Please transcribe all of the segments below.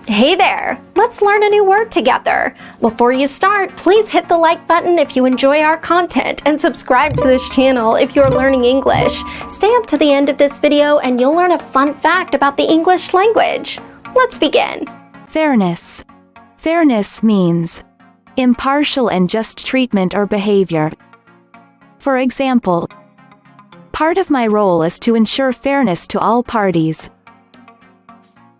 Hey there! Let's learn a new word together. Before you start, please hit the like button if you enjoy our content and subscribe to this channel if you're learning English. Stay up to the end of this video and you'll learn a fun fact about the English language. Let's begin. Fairness. Fairness means impartial and just treatment or behavior. For example, part of my role is to ensure fairness to all parties.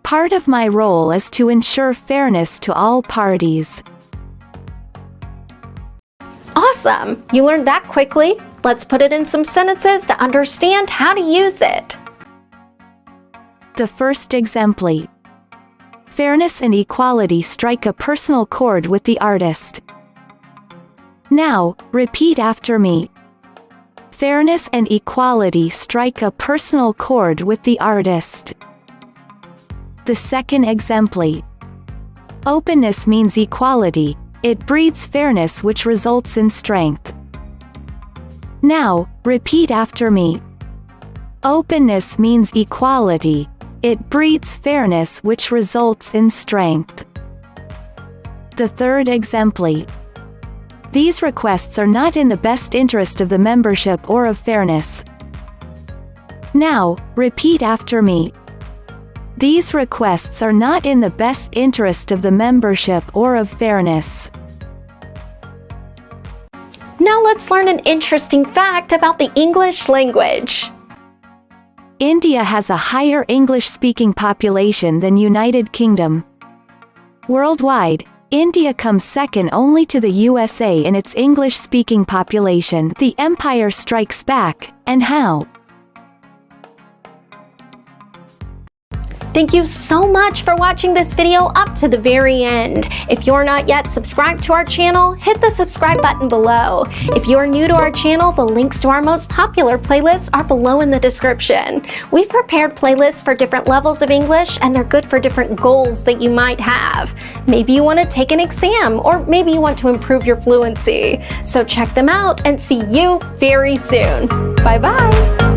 Part of my role is to ensure fairness to all parties. Awesome! You learned that quickly. Let's put it in some sentences to understand how to use it. The first exemplar. Fairness and equality strike a personal chord with the artist. Now, repeat after me. Fairness and equality strike a personal chord with the artist. The second exemplar. Openness means equality. It breeds fairness which results in strength. Now, repeat after me. Openness means equality. It breeds fairness which results in strength. The third exemplar. These requests are not in the best interest of the membership or of fairness. Now, repeat after me. These requests are not in the best interest of the membership or of fairness. Now let's learn an interesting fact about the English language. India has a higher English-speaking population than United Kingdom. Worldwide, India comes second only to the USA in its English-speaking population. The empire strikes back, and how? Thank you so much for watching this video up to the very end. If you're not yet subscribed to our channel, hit the subscribe button below. If you're new to our channel, the links to our most popular playlists are below in the description. We've prepared playlists for different levels of English, and they're good for different goals that you might have. Maybe you want to take an exam, or maybe you want to improve your fluency. So check them out and see you very soon. Bye-bye.